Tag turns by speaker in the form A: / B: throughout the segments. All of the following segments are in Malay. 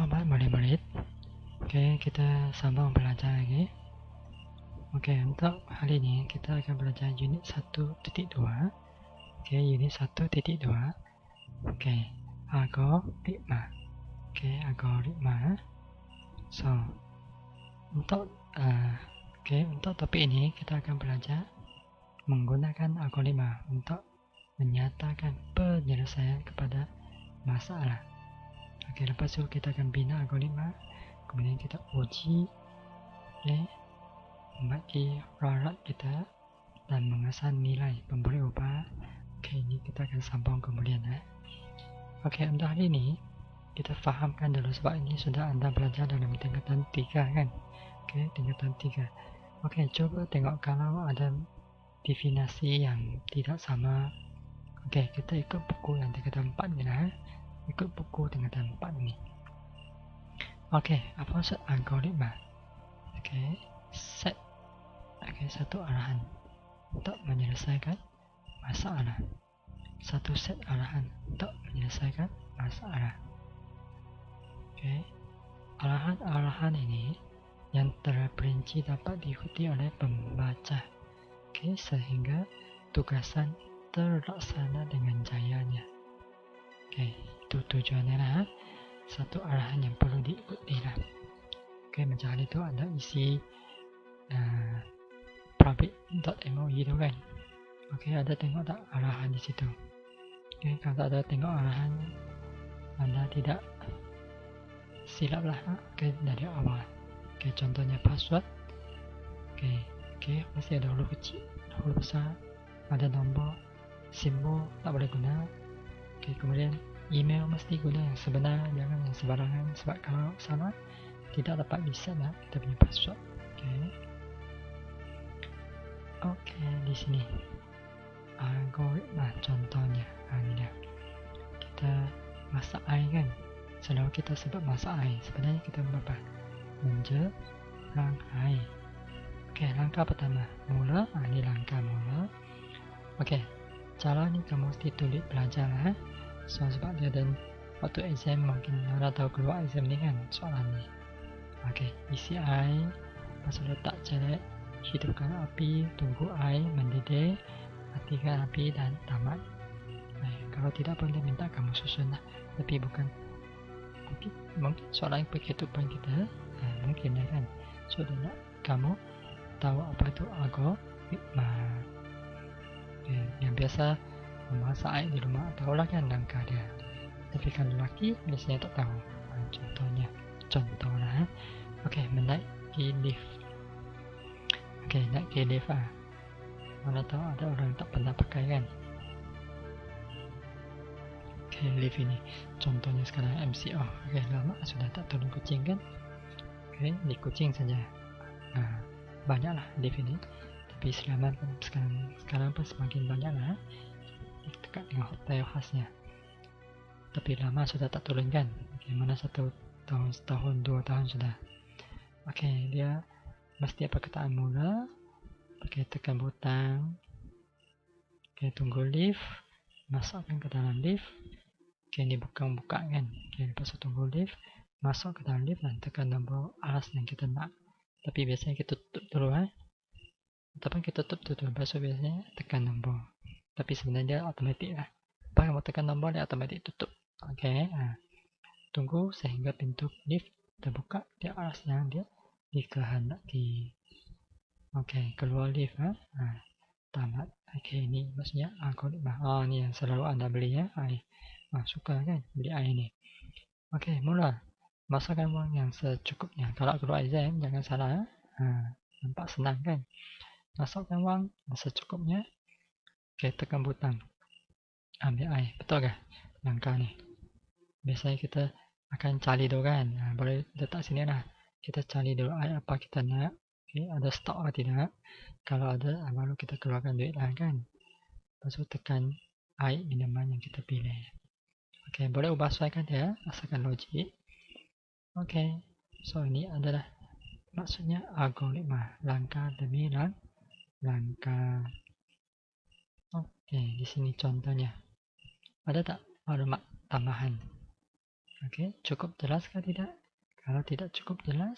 A: Selamat murid-murid. Oke, kita sambung belajar lagi. Oke, untuk hari ini kita akan belajar unit 1.2. Oke, unit 1.2. Oke, algoritma. Oke, algoritma. So, untuk topik ini kita akan belajar menggunakan algoritma untuk menyatakan penyelesaian kepada masalah. Oke, lepas itu kita akan bina algoritma, kemudian kita uji, membagi rarat kita dan mengasah nilai pemberi upah. Oke, ini kita akan sambung kemudian. Oke, untuk hari ini kita fahamkan dulu, sebab ini sudah Anda belajar dalam tingkatan 3 kan. Oke, tingkatan 3. Oke, coba tengok kalau ada definisi yang tidak sama. Oke, kita ikut buku yang tingkatan 4 ni lah. Ikut buku tingkatan 4 ni. Oke, apa maksud algoritma? Oke, set. Oke, satu arahan untuk menyelesaikan masalah. Satu set arahan untuk menyelesaikan masalah. Oke, arahan-arahan ini yang terperinci dapat diikuti oleh pembaca. Oke, sehingga tugasan terlaksana dengan jayanya. Oke, itu tujuannya lah. Satu arahan yang perlu diikuti lah. Oke, macam hal itu ada isi private.moi itu kan. Oke, ada tengok tak arahan di situ? Oke, kalau ada tengok arahan, Anda tidak silap lah. Oke, dari awal. Oke, contohnya password. Oke, masih ada huruf kecil, huruf besar, ada nombor, simbol tak boleh guna. Oke, kemudian email mesti guna yang sebenar, jangan yang sembarangan, sebab kalau salah tidak dapat reset lah kita punya password. Oke, di sini algoritma contohnya. Ini dia. Kita masak air kan. Selalu kita sebut masak air. Sebenarnya kita berapa? Menjerang air. Oke, langkah pertama mula. Ini langkah mula. Oke, cara ni kamu mesti tulis belajar lah. So, sebab dia ada waktu exam, mungkin anda tahu keluar exam ni kan soalan ni. Oke, isi air, pasal letak celek, hidupkan api, tunggu air mendidih, matikan api dan tamat. Kalau tidak pun dia minta kamu susun lah, tapi bukan mungkin soalan begitu pun kita mungkin kan. So, dia nak kamu tahu apa itu algoritma. Yang biasa memasak air di rumah tahulah kan langkah dia, tapi kalau lelaki biasanya tak tahu. Contoh lah. Oke, menaiki lift. Oke, naik lift mana tahu ada orang tak pernah pakai kan. Oke, lift ini contohnya sekarang MCO. Oke, lama sudah tak turun kucing kan. Oke, di kucing saja. Banyaklah lift ini, tapi sekarang pun semakin banyak lah dekat dengan hotel khasnya. Tapi lama sudah tak turun kan. Oke, mana 1 tahun, setahun, 2 tahun sudah. Oke, dia mesti perkataan mula. Oke, tekan butang. Oke, tunggu lift, masukkan ke dalam lift. Oke, ini buka kan. Oke, lepas tunggu lift, masuk ke dalam lift dan tekan nombor alas yang kita nak. Tapi biasanya kita tutup dulu ataupun kita tutup dulu, lepas biasanya tekan nombor. Tapi sebenarnya dia automatik lah. Lepas kamu tekan nombor, dia automatik tutup. Oke, tunggu sehingga pintu lift terbuka di alas yang dia dikehendaki. Oke, keluar lift. Tamat. Oke, ini maksudnya algoritma. Ini yang selalu Anda beli ya. Suka kan beli air ni. Oke, mula. Masukkan wang yang secukupnya. Kalau keluar exam, jangan salah. Nampak senang kan? Masukkan wang yang secukupnya. Oke, tekan butang. Ambil air. Betul kah langkah ni? Biasanya kita akan cari dulu kan. Boleh letak sini lah. Kita cari dulu air apa kita nak. Oke, ada stok atau tidak. Kalau ada, baru kita keluarkan duit lah kan. Lepas tu tekan air minuman yang kita pilih. Oke, boleh ubah sesuaikan dia. Asalkan logik. Oke, so ini adalah maksudnya algoritma. Langkah demi langkah. Oke, di sini contohnya. Ada tak maklumat tambahan? Oke, cukup jelas kah tidak? Kalau tidak cukup jelas,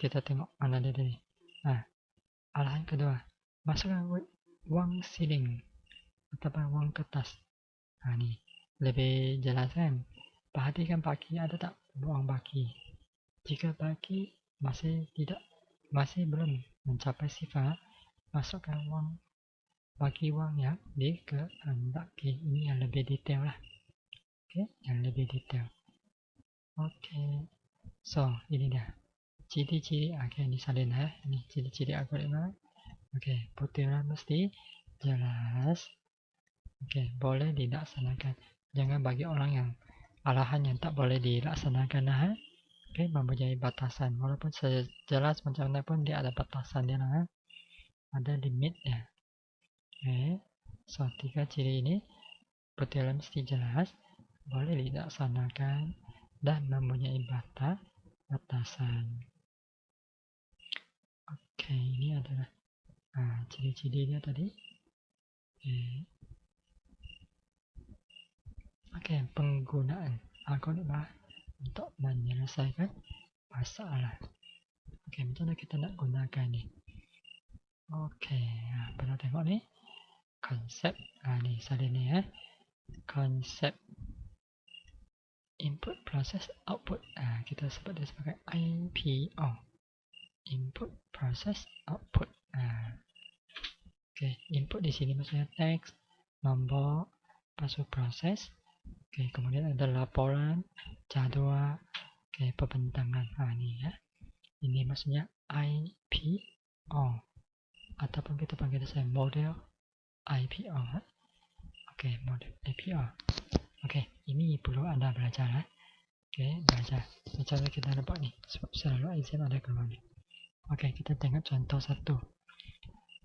A: kita tengok mana dia tadi. Nah, arahan kedua, masukkan uang siling atau uang kertas. Nah, ini lebih jelas kan? Perhatikan baki ada tak uang baki. Jika baki masih belum mencapai sifat, masukkan baki uang yang dikehendaki. Ini yang lebih detail lah. Oke, yang lebih detail. Oke, so ini dah ciri-ciri. Oke, ini salin ya. Ini ciri-ciri algoritma. Oke, putaran mesti jelas. Oke, boleh dilaksanakan. Jangan bagi orang yang arahan yang tak boleh dilaksanakan lah. Oke, mempunyai batasan. Walaupun sejelas macam mana pun dia ada batasan dia lah. Ada limitnya. Oke, so 3 ciri ini putaran mesti jelas, boleh dilaksanakan, dan mempunyai batasan. Oke, ini adalah ciri-ciri dia tadi. Oke, penggunaan algoritma untuk menyelesaikan masalah. Oke, macam mana kita nak gunakan ni? Oke, perlu tengok ni konsep. Ni salin ni konsep input process output. Kita sebut dia sebagai IPO, input process output. Oke, input di sini maksudnya teks, nombor, pasal proses. Oke, kemudian ada laporan, jadual, pembentangan. Ini ya. Ini maksudnya IPO, ataupun kita panggil saya model IPO. Oke, model IPO. Oke, ini perlu Anda belajar. Oke, belajar. Macam mana kita dapat ni? Sebab selalu exam ada keluar ni. Oke, kita tengok contoh 1.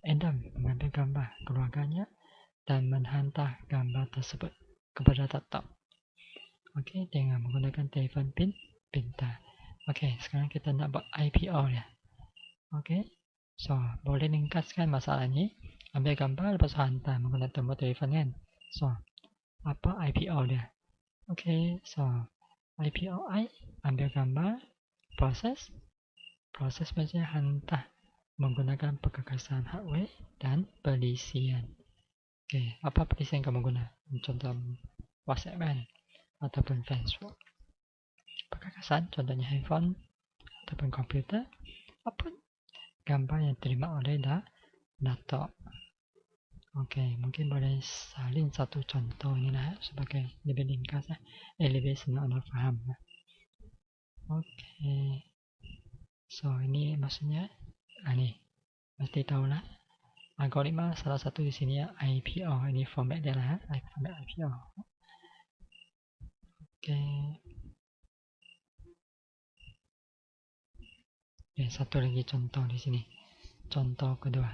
A: Adam mengambil gambar keluarganya dan menghantar gambar tersebut kepada tetap. Oke, dengan menggunakan telefon pintar. Oke, sekarang kita nak buat IPO ya. Oke, so boleh ringkaskan masalah ni. Ambil gambar lepas hantar menggunakan nombor telefon kan. So, apa IPO dia? Oke, so IPO ambil gambar, proses maksudnya hantar menggunakan perkakasan hardware dan pelisian. Oke, apa pelisian kamu guna? Contoh WhatsApp kan, ataupun Facebook. Perkakasan, contohnya handphone ataupun komputer, ataupun gambar yang terima oleh laptop. Oke, mungkin boleh salin satu contoh ini lah sebagai lebih ringkas, lebih senang anda faham. Oke, so ini maksudnya ni mesti tahulah algoritma salah satu di sini ya IPO. Ini format dia lah, format IPO. Oke. Satu lagi contoh di sini. Contoh kedua.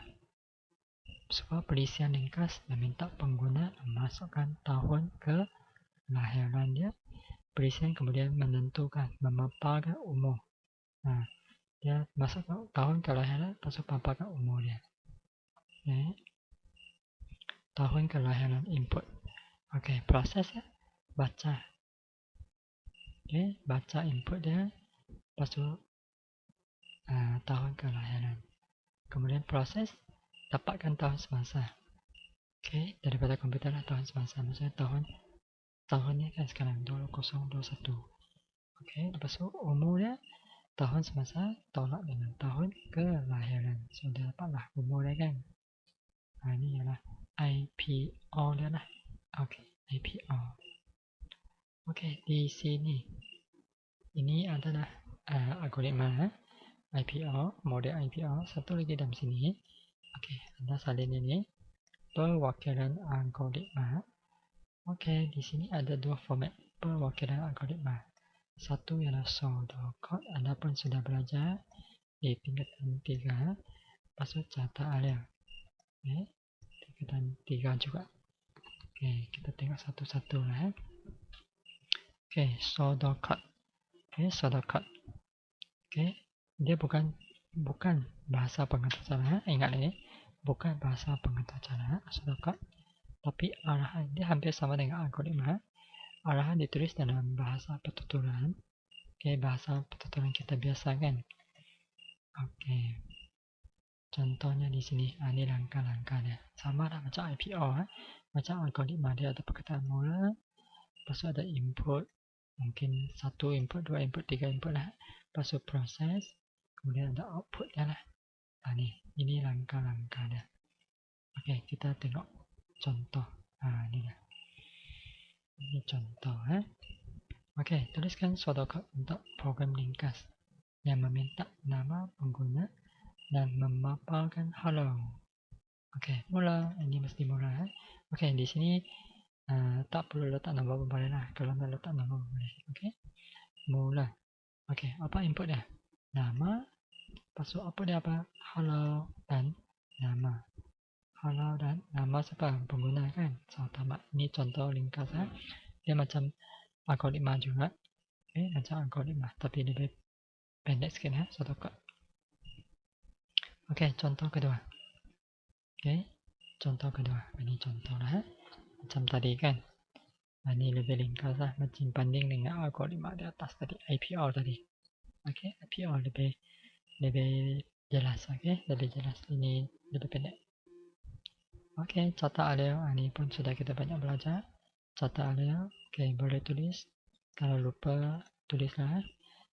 A: Sebuah pelisian ringkas meminta pengguna memasukkan tahun kelahiran dia. Pelisian kemudian menentukan memaparkan umur. Dia masukkan tahun kelahiran, masuk paparkan umur dia. Tahun kelahiran input. Oke, proses ya. Baca. Baca input dia. Pasal tahun kelahiran. Kemudian proses dapatkan tahun semasa. Oke, daripada komputer lah tahun semasa. Maksudnya tahunnya kan sekarang 2021. Oke, lepas tu umurnya tahun semasa tolak dengan tahun kelahiran. So, dia dapatlah umur dia kan. Ini ialah IPO dia lah. Oke, IPO. Oke, di sini ini adalah algoritma IPO, model IPO. Satu lagi dalam sini. Oke, Anda salin ini perwakilan algoritma. Oke, di sini ada dua format perwakilan algoritma. Satu ialah pseudocode. Anda pun sudah belajar di tingkatan 3. Pasal catat alia. Tingkatan 3 juga. Oke, kita tengok satu-satu lah. Oke, pseudocode. Pseudocode. Oke, dia bukan bahasa pengenalan. Ingat ini, bukan bahasa pengenalan pseudocode, tapi arahan dia hampir sama dengan algoritma. arahan ditulis dalam bahasa pertuturan. Oke, bahasa pertuturan kita biasa kan. Oke, contohnya di sini, ini langkah-langkahnya. Sama lah macam IPO, macam algoritma dia ada perkataan mula, lepas tu ada input, mungkin 1 input, 2 input, 3 input lah. Lepas tu proses, kemudian ada output dia lah. Ini langkah-langkah dia. Oke, kita tengok contoh. Ini lah. Ini contoh. Oke, tuliskan suatu kod untuk program ringkas yang meminta nama pengguna dan memaparkan hello. Oke, mula. Ini mesti mula. Oke, di sini tak perlu letak nama pun boleh lah. Kalau nak letak nama pun boleh. Oke, mula. Oke, apa input dia? Nama. Lepas tu apa dia apa? Hello dan nama. Hello dan nama siapa? Pengguna kan? So, tamat. Ini contoh ringkas. Dia macam algoritma juga. Oke, macam algoritma. Tapi lebih pendek sikit. Suatu kod. Oke, contoh kedua. Oke, contoh kedua. Ini contoh lah. Macam tadi kan. Ini lebih ringkas lah. Macam banding dengan algoritma di atas tadi. IPO tadi. Oke, IPO lebih jelas. Oke, lebih jelas. Ini lebih pendek. Oke, catat aleo. Ini pun sudah kita banyak belajar. Catat aleo. Oke, boleh tulis. Kalau lupa, tulislah.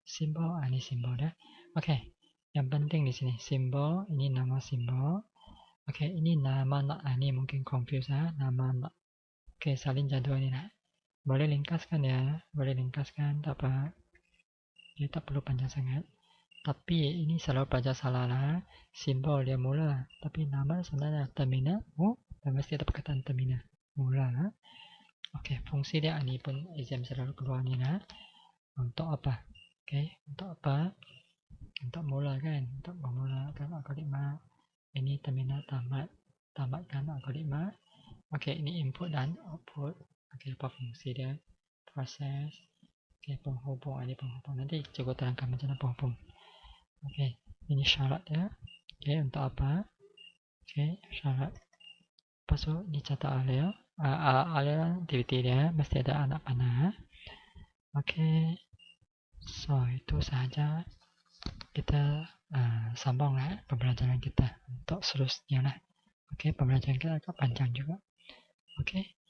A: Simbol. Ini simbol dah. Oke, yang penting di sini. Simbol. Ini nama simbol. Oke, ini nama nak. Ini mungkin confuse lah. Nama nak. Oke, salin jadual ni lah. Boleh ringkaskan ya. Boleh ringkaskan. Tak apa. Dia tak perlu panjang sangat. Tapi ini selalu pelajar salah lah. Simbol dia mula. Tapi nama sebenarnya terminal. Dan mesti ada perkataan terminal. Mula lah. Oke, fungsi dia ini pun exam selalu keluar ni lah. Untuk apa? Oke, untuk apa? Untuk mula kan. Untuk memulakan algoritma. Ini terminal tamat. Tamatkan algoritma. Oke, ini input dan output. Oke, apa fungsi dia? Proses. Oke, penghubung. Ini penghubung. Nanti cikgu terangkan macam mana penghubung. Oke, ini syarat dia. Oke, untuk apa? Oke, syarat. Lepas tu, ini catat aleo. Aleo aktiviti dia. Mesti ada anak panah. Oke. So, itu sahaja. Kita sambung lah pembelajaran kita. Untuk seterusnya lah. Oke, pembelajaran kita agak panjang juga. Oke.